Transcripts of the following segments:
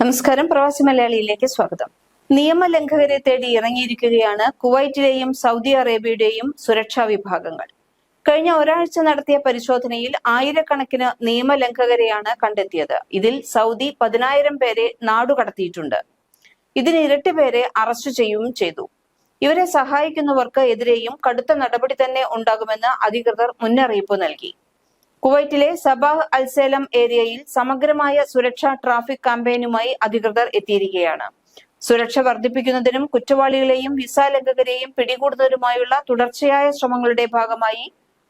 നമസ്കാരം. പ്രവാസി മലയാളിയിലേക്ക് സ്വാഗതം. നിയമലംഘകരെ തേടി ഇറങ്ങിയിരിക്കുകയാണ് കുവൈറ്റിലെയും സൗദി അറേബ്യയുടെയും സുരക്ഷാ വിഭാഗങ്ങൾ. കഴിഞ്ഞ ഒരാഴ്ച നടത്തിയ പരിശോധനയിൽ ആയിരക്കണക്കിന് നിയമലംഘകരെയാണ് കണ്ടെത്തിയത്. ഇതിൽ സൗദി 10,000 പേരെ നാടുകടത്തിയിട്ടുണ്ട്. ഇതിന് ഇരട്ടി പേരെ അറസ്റ്റ് ചെയ്യുകയും ചെയ്തു. ഇവരെ സഹായിക്കുന്നവർക്ക് എതിരെയും കടുത്ത നടപടി തന്നെ ഉണ്ടാകുമെന്ന് അധികൃതർ മുന്നറിയിപ്പ് നൽകി. കുവൈറ്റിലെ സബാഹ് അൽസേലം ഏരിയയിൽ സമഗ്രമായ സുരക്ഷാ ട്രാഫിക് ക്യാമ്പയിനുമായി അധികൃതർ എത്തിയിരിക്കുകയാണ്. സുരക്ഷ വർദ്ധിപ്പിക്കുന്നതിനും കുറ്റവാളികളെയും വിസ ലംഘകരെയും പിടികൂടുന്നതിനുമായുള്ള തുടർച്ചയായ ശ്രമങ്ങളുടെ ഭാഗമായി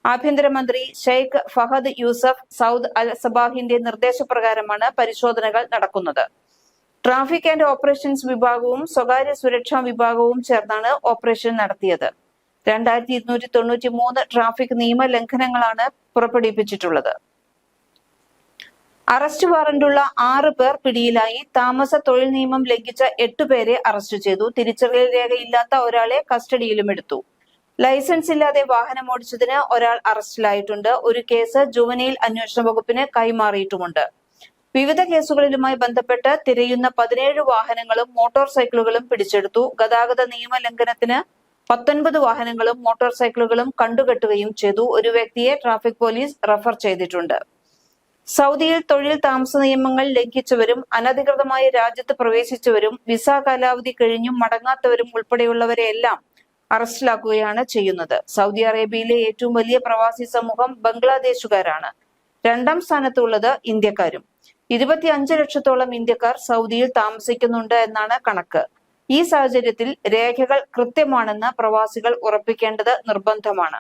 ആഭ്യന്തരമന്ത്രി ഷെയ്ഖ് ഫഹദ് യൂസഫ് സൗദ് അൽ സബാഹിന്റെ നിർദ്ദേശപ്രകാരമാണ് പരിശോധനകൾ നടക്കുന്നത്. ട്രാഫിക് ആൻഡ് ഓപ്പറേഷൻസ് വിഭാഗവും സ്വകാര്യ സുരക്ഷാ വിഭാഗവും ചേർന്നാണ് ഓപ്പറേഷൻ നടത്തിയത്. 2293 ട്രാഫിക് നിയമലംഘനങ്ങളാണ് പുറപ്പെടുവിപ്പിച്ചിട്ടുള്ളത്. അറസ്റ്റ് വാറന്റുള്ള 6 പേർ പിടിയിലായി. താമസ തൊഴിൽ നിയമം ലംഘിച്ച 8 പേരെ അറസ്റ്റ് ചെയ്തു. തിരിച്ചറിയൽ രേഖയില്ലാത്ത ഒരാളെ കസ്റ്റഡിയിലും എടുത്തു. ലൈസൻസ് ഇല്ലാതെ വാഹനം ഓടിച്ചതിന് ഒരാൾ അറസ്റ്റിലായിട്ടുണ്ട്. ഒരു കേസ് ജുവനൈൽ അന്വേഷണ വകുപ്പിന് കൈമാറിയിട്ടുമുണ്ട്. വിവിധ കേസുകളിലുമായി ബന്ധപ്പെട്ട് തിരയുന്ന 17 വാഹനങ്ങളും മോട്ടോർ സൈക്കിളുകളും പിടിച്ചെടുത്തു. ഗതാഗത നിയമലംഘനത്തിന് 19 വാഹനങ്ങളും മോട്ടോർ സൈക്കിളുകളും കണ്ടുകെട്ടുകയും ചെയ്തു. ഒരു വ്യക്തിയെ ട്രാഫിക് പോലീസ് റഫർ ചെയ്തിട്ടുണ്ട്. സൗദിയിൽ തൊഴിൽ താമസ നിയമങ്ങൾ ലംഘിച്ചവരും അനധികൃതമായി രാജ്യത്ത് പ്രവേശിച്ചവരും വിസ കാലാവധി കഴിഞ്ഞും മടങ്ങാത്തവരും ഉൾപ്പെടെയുള്ളവരെയെല്ലാം അറസ്റ്റിലാക്കുകയാണ് ചെയ്യുന്നത്. സൗദി അറേബ്യയിലെ ഏറ്റവും വലിയ പ്രവാസി സമൂഹം ബംഗ്ലാദേശുകാരാണ്. 2ാം സ്ഥാനത്തുള്ളത് ഇന്ത്യക്കാരും. 25 ലക്ഷത്തോളം ഇന്ത്യക്കാർ സൗദിയിൽ താമസിക്കുന്നുണ്ട് എന്നാണ് കണക്ക്. ഈ സാഹചര്യത്തിൽ രേഖകൾ കൃത്യമാണെന്ന് പ്രവാസികൾ ഉറപ്പിക്കേണ്ടത് നിർബന്ധമാണ്.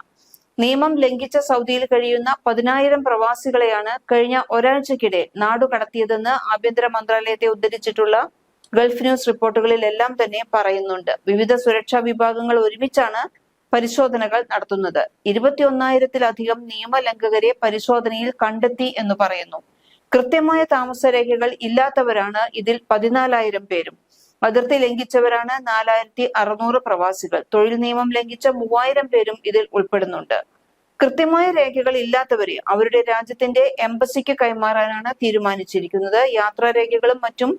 നിയമം ലംഘിച്ച സൗദിയിൽ കഴിയുന്ന 10,000 പ്രവാസികളെയാണ് കഴിഞ്ഞ ഒരാഴ്ചക്കിടെ നാടുകടത്തിയതെന്ന് ആഭ്യന്തര മന്ത്രാലയത്തെ ഉദ്ധരിച്ചിട്ടുള്ള ഗൾഫ് ന്യൂസ് റിപ്പോർട്ടുകളിലെല്ലാം തന്നെ പറയുന്നുണ്ട്. വിവിധ സുരക്ഷാ വിഭാഗങ്ങൾ ഒരുമിച്ചാണ് പരിശോധനകൾ നടത്തുന്നത്. 21,000-ത്തിലധികം നിയമലംഘകരെ പരിശോധനയിൽ കണ്ടെത്തി എന്ന് പറയുന്നു. കൃത്യമായ താമസരേഖകൾ ഇല്ലാത്തവരാണ് ഇതിൽ 14,000 പേരും. അതിർത്തി ലംഘിച്ചവരാണ് 4,600 പ്രവാസികൾ. തൊഴിൽ നിയമം ലംഘിച്ച 3,000 പേരും ഇതിൽ ഉൾപ്പെടുന്നുണ്ട്. കൃത്യമായ രേഖകൾ ഇല്ലാത്തവരെ അവരുടെ രാജ്യത്തിന്റെ എംബസിക്ക് കൈമാറാനാണ് തീരുമാനിച്ചിരിക്കുന്നത്. യാത്രാരേഖകളും മറ്റും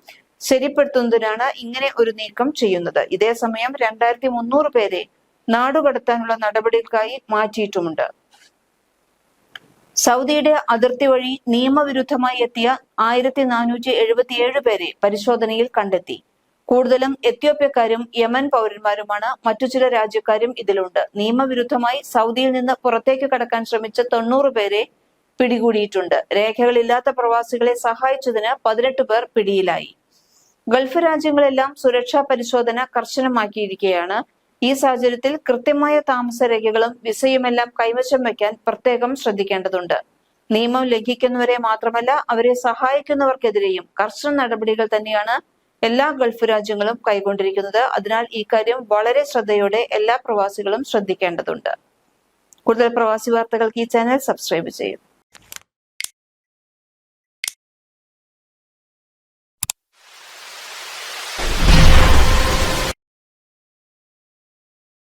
ശരിപ്പെടുത്തുന്നതിനാണ് ഇങ്ങനെ ഒരു നീക്കം ചെയ്യുന്നത്. ഇതേസമയം 2,300 പേരെ നാടുകടത്താനുള്ള നടപടികൾക്കായി മാറ്റിയിട്ടുമുണ്ട്. സൗദിയുടെ അതിർത്തി വഴി നിയമവിരുദ്ധമായി എത്തിയ 1,477 പേരെ പരിശോധനയിൽ കണ്ടെത്തി. കൂടുതലും എത്യോപ്യക്കാരും യമൻ പൗരന്മാരുമാണ്. മറ്റു ചില രാജ്യക്കാരും ഇതിലുണ്ട്. നിയമവിരുദ്ധമായി സൗദിയിൽ നിന്ന് പുറത്തേക്ക് കടക്കാൻ ശ്രമിച്ച 90 പേരെ പിടികൂടിയിട്ടുണ്ട്. രേഖകളില്ലാത്ത പ്രവാസികളെ സഹായിച്ചതിന് 18 പേർ പിടിയിലായി. ഗൾഫ് രാജ്യങ്ങളെല്ലാം സുരക്ഷാ പരിശോധന കർശനമാക്കിയിരിക്കുകയാണ്. ഈ സാഹചര്യത്തിൽ കൃത്യമായ താമസരേഖകളും വിസയുമെല്ലാം കൈവശം വയ്ക്കാൻ പ്രത്യേകം ശ്രദ്ധിക്കേണ്ടതുണ്ട്. നിയമം ലംഘിക്കുന്നവരെ മാത്രമല്ല അവരെ സഹായിക്കുന്നവർക്കെതിരെയും കർശന നടപടികൾ തന്നെയാണ് എല്ലാ ഗൾഫ് രാജ്യങ്ങളും കൈക്കൊണ്ടിരിക്കുന്നത്. അതിനാൽ ഈ കാര്യം വളരെ ശ്രദ്ധയോടെ എല്ലാ പ്രവാസികളും ശ്രദ്ധിക്കേണ്ടതുണ്ട്. കൂടുതൽ പ്രവാസി വാർത്തകൾക്ക് ഈ ചാനൽ സബ്സ്ക്രൈബ് ചെയ്യും.